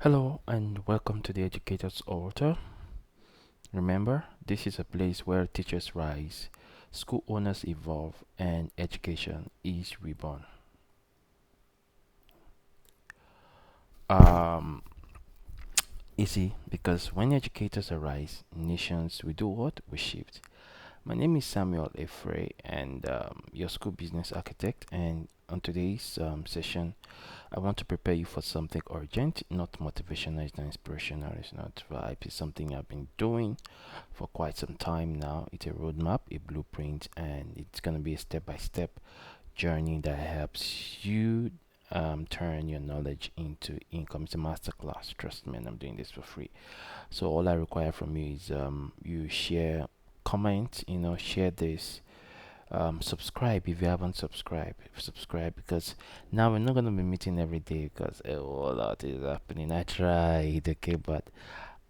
Hello and welcome to the Educator's Altar. Remember, this is a place where teachers rise, school owners evolve, and education is reborn. Um, Easy because when educators arise, nations we do what? We shift. My name is Samuel Efrey, and your school business architect. And on today's session, I want to prepare you for something urgent, not motivational, it's not inspirational, it's not vibe. It's something I've been doing for quite some time now. It's a roadmap, a blueprint, and it's going to be a step by step journey that helps you turn your knowledge into income. It's a masterclass. Trust me, and I'm doing this for free. So all I require from you is you share, comment, share this, subscribe if you haven't subscribe because now we're not going to be meeting every day because a whole lot is happening. I tried, okay, but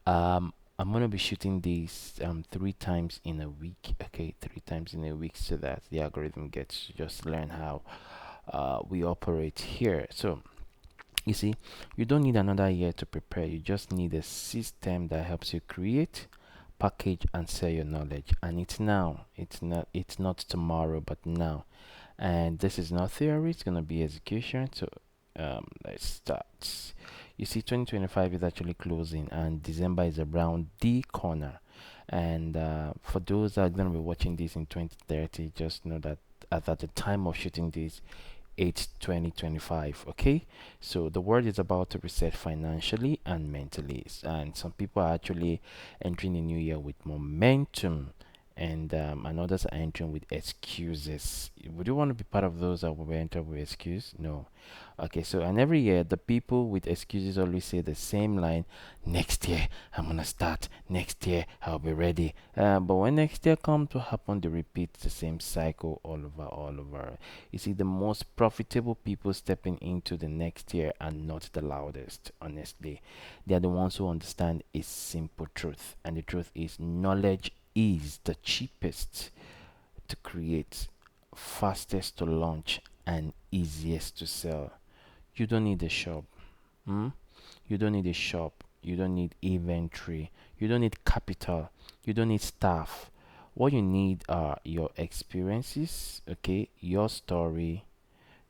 I'm going to be shooting these 3 times in a week, okay, 3 times in a week, so that the algorithm gets to just learn how we operate here. So you see, you don't need another year to prepare. You just need a system that helps you create, package, and sell your knowledge. And it's now. It's not tomorrow, but now. And this is not theory. It's gonna be execution. So let's start. You see, 2025 is actually closing, and December is around the corner. And for those that are gonna be watching this in 2030, just know that at the time of shooting this, it's 2025. Okay, so the world is about to reset financially and mentally, and some people are actually entering the new year with momentum, and others are entering with excuses. Would you want to be part of those that will enter with excuse? No. Okay, so and every year the people with excuses always say the same line: next year I'm gonna start, next year I'll be ready. But when next year comes to happen, they repeat the same cycle all over. You see, the most profitable people stepping into the next year are not the loudest. Honestly, they are the ones who understand a simple truth, and the truth is knowledge is the cheapest to create, fastest to launch, and easiest to sell. You don't need a shop. Hmm? You don't need a shop. You don't need inventory. You don't need capital. You don't need staff. What you need are your experiences, okay, your story,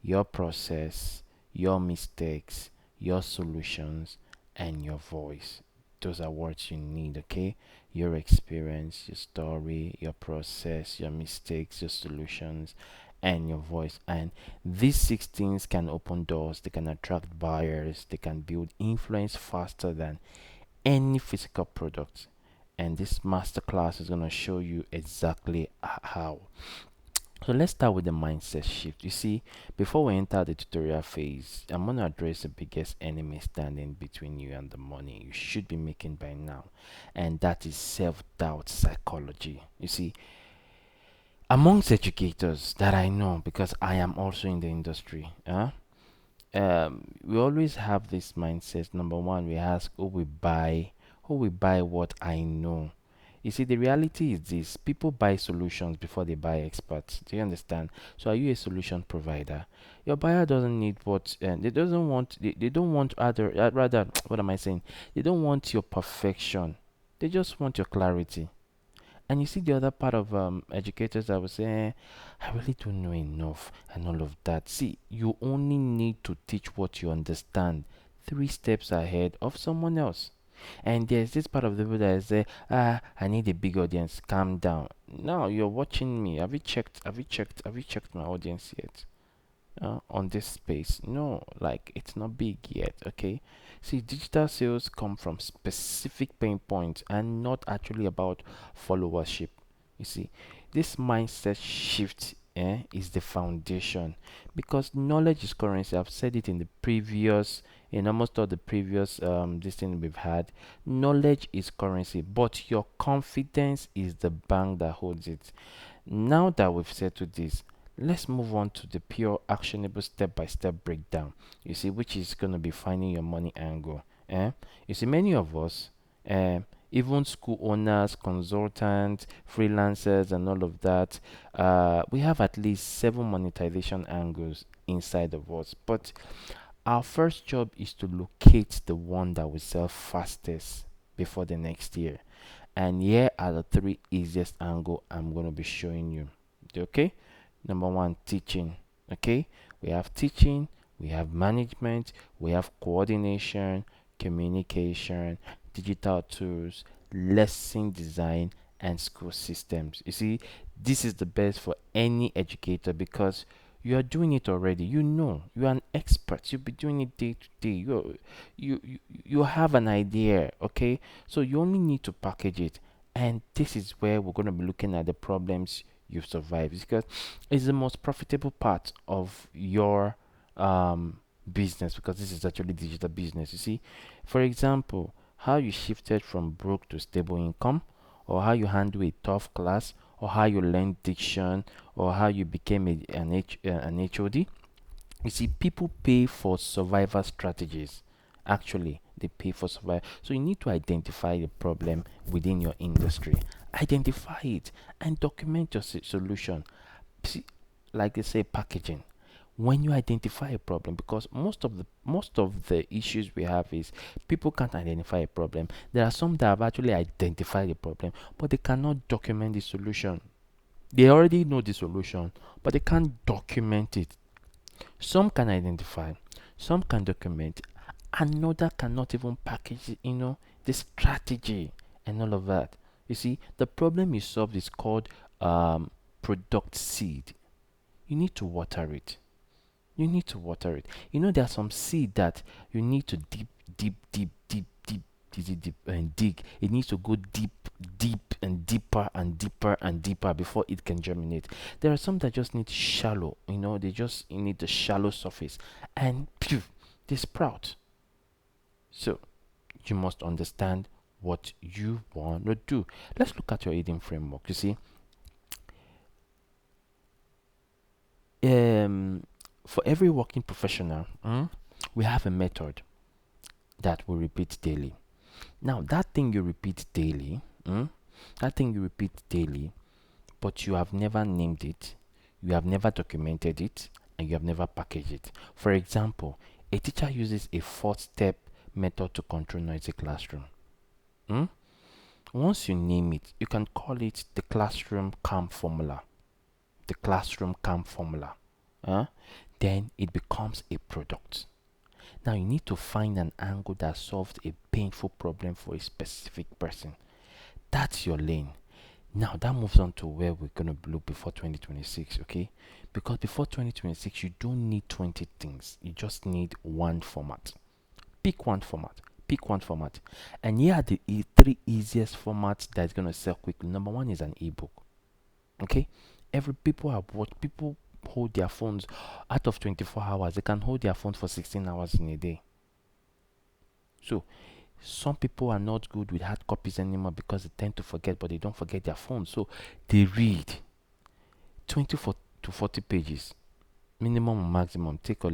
your process, your mistakes, your solutions, and your voice. Those are words you need, okay? Your experience, your story, your process, your mistakes, your solutions, and your voice. And these 6 things can open doors, they can attract buyers, they can build influence faster than any physical product. And this masterclass is going to show you exactly how. So let's start with the mindset shift. You see, before we enter the tutorial phase, I'm going to address the biggest enemy standing between you and the money you should be making by now, and that is self-doubt psychology. You see, amongst educators that I know, because I am also in the industry, we always have this mindset. Number one, we ask who will buy what I know. You see, the reality is this: people buy solutions before they buy experts. Do you understand? So, are you a solution provider? Your buyer doesn't need what they doesn't want. They don't want other rather. What am I saying? They don't want your perfection. They just want your clarity. And you see the other part of educators that will say, I really don't know enough and all of that. See, you only need to teach what you understand 3 steps ahead of someone else. And there's this part of the video that say, I need a big audience. Calm down. Now you're watching me. Have you checked my audience yet? On this space. No, like it's not big yet. Okay. See, digital sales come from specific pain points and not actually about followership. You see, this mindset shift is the foundation, because knowledge is currency. I've said it in the previous, in almost all the previous this thing we've had. Knowledge is currency, but your confidence is the bank that holds it. Now that we've settled this, let's move on to the pure actionable step-by-step breakdown. You see, which is going to be finding your money angle. You see, many of us, even school owners, consultants, freelancers, and all of that, we have at least 7 monetization angles inside of us. But Our first job is to locate the one that will sell fastest before the next year. And here are the three easiest angle I'm going to be showing you. Okay? Number one, teaching. Okay? We have teaching, we have management, we have coordination, communication, digital tools, lesson design, and school systems. You see, this is the best for any educator because you are doing it already. You know, you are an expert. You'll be doing it day to day. You have an idea, okay? So you only need to package it. And this is where we're going to be looking at the problems you've survived because it's the most profitable part of your business because this is actually digital business. You see, for example, how you shifted from broke to stable income, or how you handle a tough class, or how you learned diction, or how you became an HOD. You see, people pay for survival strategies. Actually, they pay for survival. So you need to identify the problem within your industry. Identify it and document your solution. See, like they say, packaging. When you identify a problem, because most of the issues we have is people can't identify a problem. There are some that have actually identified the problem, but they cannot document the solution. They already know the solution, but they can't document it. Some can identify, some can document, another cannot even package it, the strategy and all of that. You see, the problem you solve is called product seed. You need to water it. You need to water it. There are some seed that you need to deep, deep, deep, deep, deep, deep, deep, deep and dig. It needs to go deep, deep, and deeper and deeper and deeper before it can germinate. There are some that just need shallow. They just need the shallow surface, and phew, they sprout. So you must understand what you want to do. Let's look at your eating framework. You see, um, for every working professional, we have a method that we repeat daily. Now, that thing you repeat daily, that thing you repeat daily, but you have never named it, you have never documented it, and you have never packaged it. For example, a teacher uses a 4-step method to control noisy classroom. Once you name it, you can call it the classroom calm formula. The classroom calm formula. Then it becomes a product. Now you need to find an angle that solves a painful problem for a specific person. That's your lane. Now that moves on to where we're going to look before 2026, okay? Because before 2026, you don't need 20 things. You just need one format. Pick one format. Pick one format. And here are the three easiest formats that's going to sell quickly. Number one is an ebook. Okay? Every people have watched, people hold their phones out of 24 hours. They can hold their phones for 16 hours in a day. So some people are not good with hard copies anymore because they tend to forget, but they don't forget their phones. So they read 24 to 40 pages, minimum or maximum, take or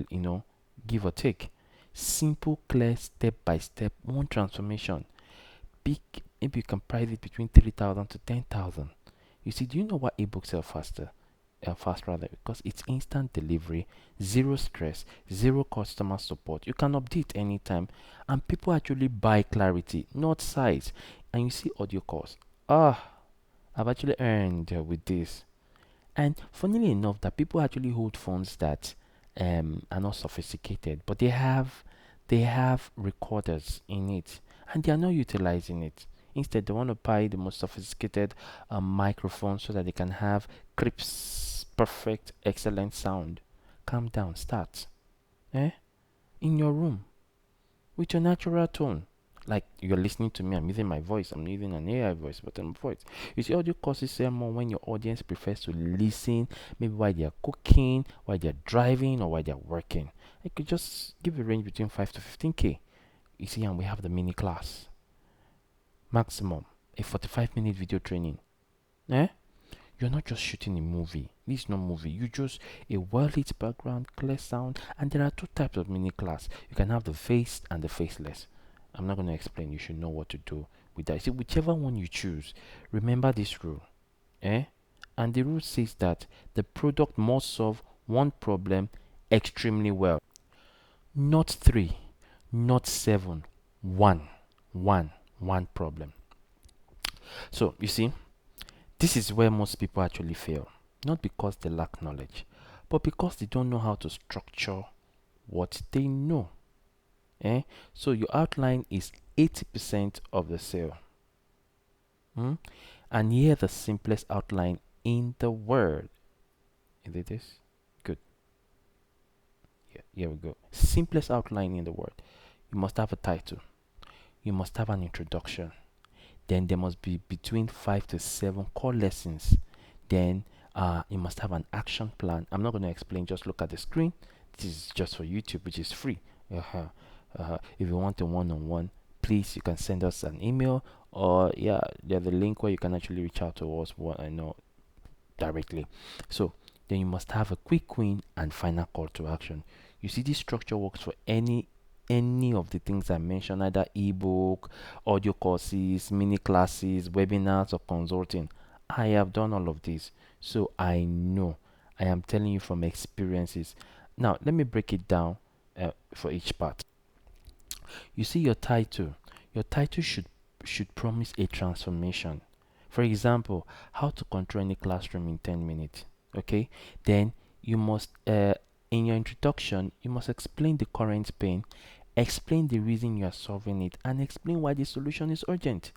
give or take. Simple, clear, step by step, one transformation. Big, maybe you can price it between 3,000 to 10,000. You see, do you know what ebooks sell faster? Fast rather, because it's instant delivery, zero stress, zero customer support. You can update anytime, and people actually buy clarity, not size. And you see audio course. I've actually earned with this. And funnily enough, that people actually hold phones that are not sophisticated, but they have recorders in it, and they are not utilizing it. Instead, they want to buy the most sophisticated microphone so that they can have crisp, perfect, excellent sound. Calm down, start. In your room with your natural tone. Like you're listening to me, I'm using my voice, I'm using an AI voice, but I'm voice. You see, audio courses sell more when your audience prefers to listen, maybe while they're cooking, while they're driving, or while they're working. I could just give a range between 5 to 15K. You see, and we have the mini class. Maximum, a 45-minute video training. You're not just shooting a movie. This is not movie. You just a well-lit background, clear sound, and there are two types of mini class. You can have the faced and the faceless. I'm not going to explain. You should know what to do with that. See, whichever one you choose, remember this rule. And the rule says that the product must solve one problem extremely well. Not three, not seven, one, one problem. So you see, this is where most people actually fail. Not because they lack knowledge, but because they don't know how to structure what they know. Eh? So your outline is 80% of the sale. Hmm? And here the simplest outline in the world. Is it this? Good. Yeah, here we go. Simplest outline in the world. You must have a title. You must have an introduction. Then there must be between 5 to 7 core lessons. Then you must have an action plan. I'm not going to explain, just look at the screen. This is just for YouTube, which is free. If you want a one-on-one, please, you can send us an email, or yeah, there's a link where you can actually reach out to us, what I know, directly. So then you must have a quick win and final call to action. You see, this structure works for any of the things I mentioned, either ebook, audio courses, mini classes, webinars, or consulting. I have done all of this, so I know. I am telling you from experiences. Now, let me break it down for each part. You see, your title should promise a transformation. For example, how to control any classroom in 10 minutes. Okay, then you must in your introduction you must explain the current pain, explain the reason you are solving it, and explain why the solution is urgent.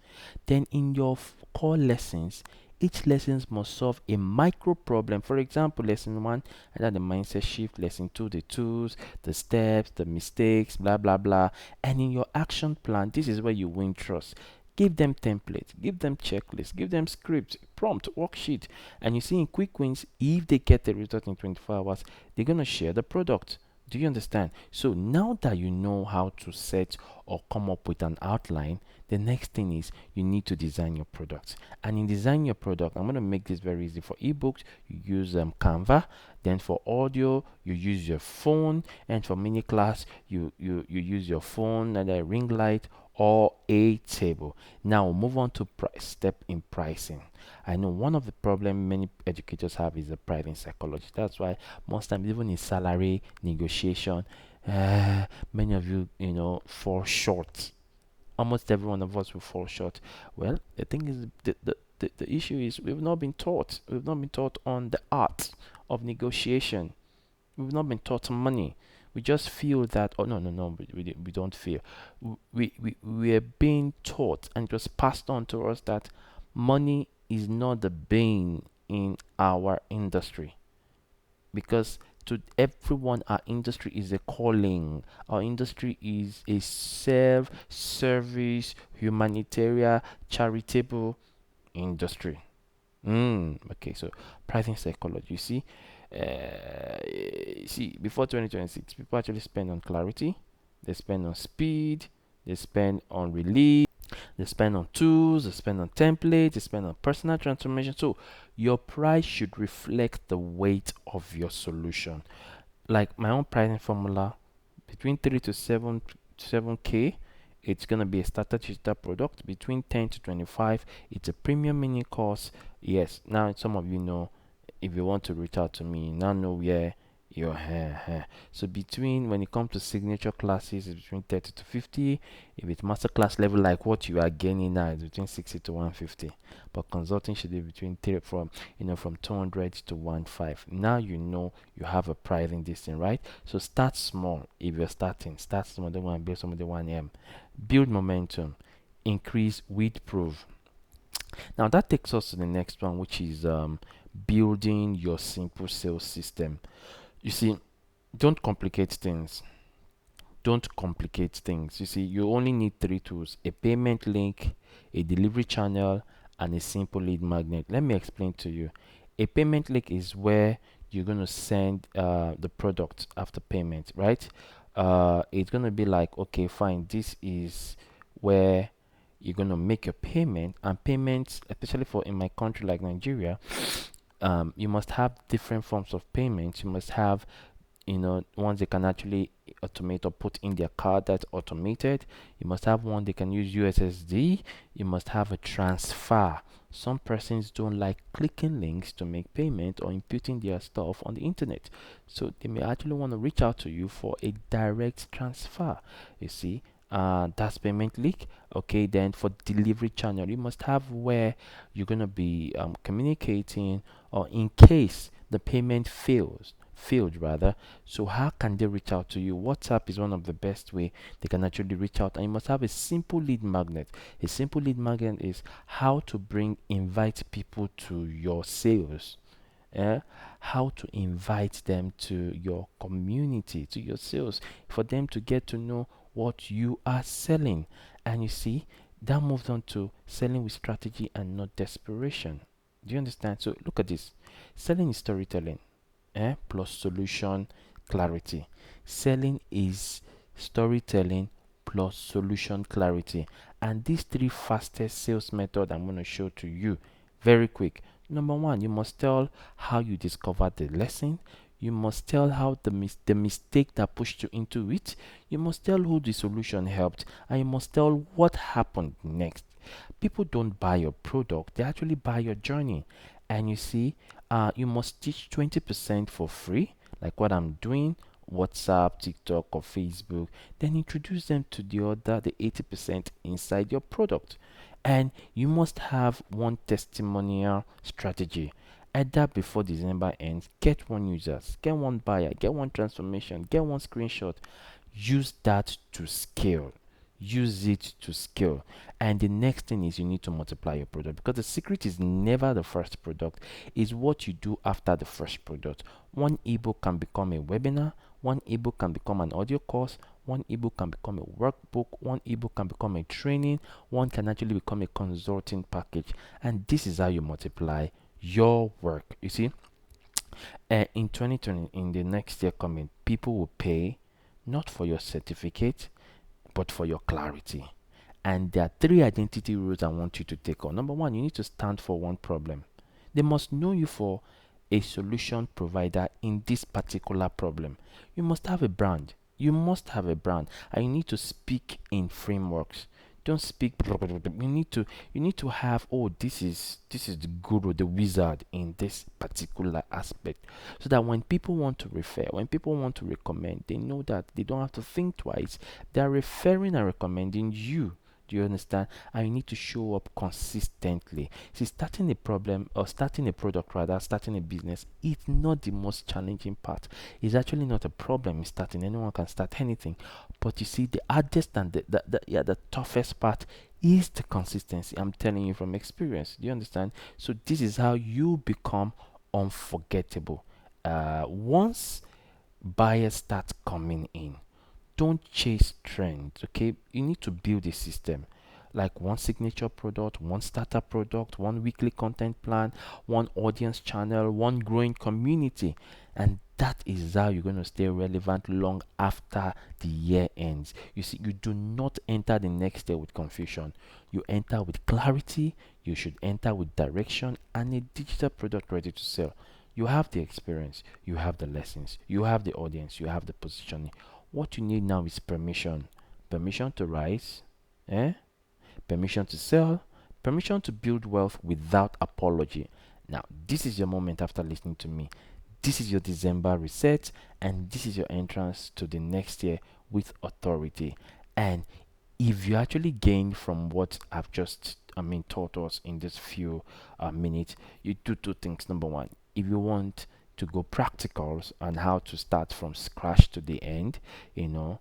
Then in your core lessons, each lesson must solve a micro problem. For example, lesson 1, either the mindset shift, lesson 2, the tools, the steps, the mistakes, blah blah blah. And in your action plan, this is where you win trust. Give them templates, give them checklists, give them scripts, prompt, worksheet. And you see, in quick wins, if they get the result in 24 hours, they're going to share the product. Do you understand? So now that you know how to set or come up with an outline, the next thing is you need to design your products. And in designing your product, I'm going to make this very easy. For ebooks, you use Canva. Then for audio, you use your phone. And for mini class, you use your phone and a ring light or a table. Now move on to price. Step in pricing. I know one of the problem many educators have is the pricing psychology. That's why most times, even in salary negotiation, many of you fall short. Almost every one of us will fall short. Well, the thing is, the issue is we've not been taught. We've not been taught on the art of negotiation. We've not been taught money. We just feel that, oh, no, no, no, we don't feel. We are being taught, and it was passed on to us, that money is not the bane in our industry, because to everyone our industry is a calling. Our industry is a service, humanitarian, charitable industry. Okay, so pricing psychology. You see, before 2026, people actually spend on clarity, they spend on speed, they spend on relief, they spend on tools, they spend on templates, they spend on personal transformation. So your price should reflect the weight of your solution. Like my own pricing formula, between 3 to 7k, it's gonna be a starter digital product. Between 10 to 25, it's a premium mini course. Yes, now some of you know, if you want to reach out to me, now know where your hair. So between, when it comes to signature classes, it's between 30 to 50. If it's masterclass level like what you are gaining now, it's between 60 to 150. But consulting should be between from 200 to 1.5. Now you know you have a pricing this thing, right? So start small. If you're starting, start small. Don't want to build somebody 1M. Build momentum. Increase with proof. Now that takes us to the next one, which is building your simple sales system. You see, don't complicate things. Don't complicate things. You see, you only need 3 tools: a payment link, a delivery channel, and a simple lead magnet. Let me explain to you. A payment link is where you're going to send the product after payment, right? It's going to be like, okay, fine, this is where you're going to make your payment. And payments, especially for in my country like Nigeria, you must have different forms of payments. You must have, ones they can actually automate or put in their card that's automated. You must have one they can use USSD. You must have a transfer. Some persons don't like clicking links to make payment or inputting their stuff on the internet. So they may actually want to reach out to you for a direct transfer. You see, that's payment link. Okay, then for delivery channel, you must have where you're gonna be communicating, or in case the payment failed rather. So how can they reach out to you? WhatsApp is one of the best way they can actually reach out, and you must have a simple lead magnet. A simple lead magnet is how to invite people to your sales. How to invite them to your community, to your sales, for them to get to know what you are selling. And you see, that moves on to selling with strategy and not desperation. Do you understand? So look at this. Selling is storytelling, plus solution clarity. Selling is storytelling plus solution clarity. And these three fastest sales method I'm going to show to you very quick. Number one, you must tell how you discovered the lesson. You must tell how the mistake that pushed you into it. You must tell who the solution helped, and you must tell what happened next. People don't buy your product, they actually buy your journey. And you see, you must teach 20% for free, like what I'm doing, WhatsApp, TikTok, or Facebook. Then introduce them to the 80% inside your product. And you must have one testimonial strategy. Either before December ends, get one users, get one buyer, get one transformation, get one screenshot. Use that to scale. Use it to scale. And the next thing is you need to multiply your product, because the secret is never the first product, is what you do after the first product. One ebook can become a webinar, one ebook can become an audio course, one ebook can become a workbook, one ebook can become a training, one can actually become a consulting package. And this is how you multiply your work. You see, in 2020, in the next year coming, people will pay not for your certificate but for your clarity. And there are three identity rules I want you to take on. Number one, you need to stand for one problem. They must know you for a solution provider in this particular problem. You must have a brand. You must have a brand, and you need to speak in frameworks. Don't speak. You need to have, oh, this is the guru, the wizard in this particular aspect, so that when people want to refer, when people want to recommend, they know that they don't have to think twice. They are referring and recommending you. Do you understand? And you need to show up consistently. See, starting a problem, or starting a product rather, starting a business, it's not the most challenging part. It's actually not a problem in starting. Anyone can start anything. But you see, the hardest and the toughest part is the consistency. I'm telling you from experience. Do you understand? So this is how you become unforgettable. Once buyers start coming in, don't chase trends. Okay, you need to build a system, like one signature product, one starter product, one weekly content plan, one audience channel, one growing community. And that is how you're going to stay relevant long after the year ends. You see, you do not enter the next year with confusion. You enter with clarity. You should enter with direction and a digital product ready to sell. You have the experience, you have the lessons, you have the audience, you have the positioning. What you need now is permission. Permission to rise, eh? Permission to sell, permission to build wealth without apology. Now, this is your moment after listening to me. This is your December reset, and this is your entrance to the next year with authority. And if you actually gain from what I've just, taught us in this few minutes, you do two things. Number one, if you want to go practicals on how to start from scratch to the end, you know,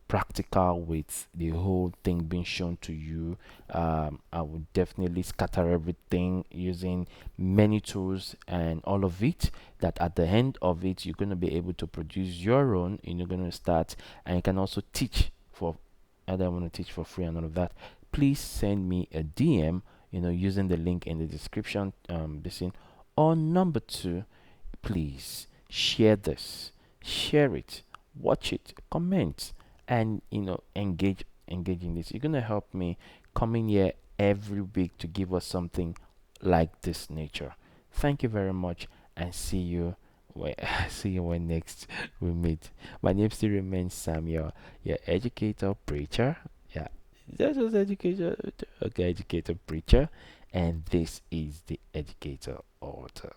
practical with the whole thing being shown to you, I would definitely scatter everything using many tools and all of it, that at the end of it you're going to be able to produce your own, and you're going to start, and you can also teach for, I don't want to teach for free and all of that. Please send me a DM, using the link in the description, this in. Or number two, please share this, share it, watch it, comment, and engage in this. You're gonna help me coming here every week to give us something like this nature. Thank you very much, and see you when see you when next we meet. My name still remains Samuel, your educator preacher. Yeah, that was educator. Okay, educator preacher. and this is the Educator Author.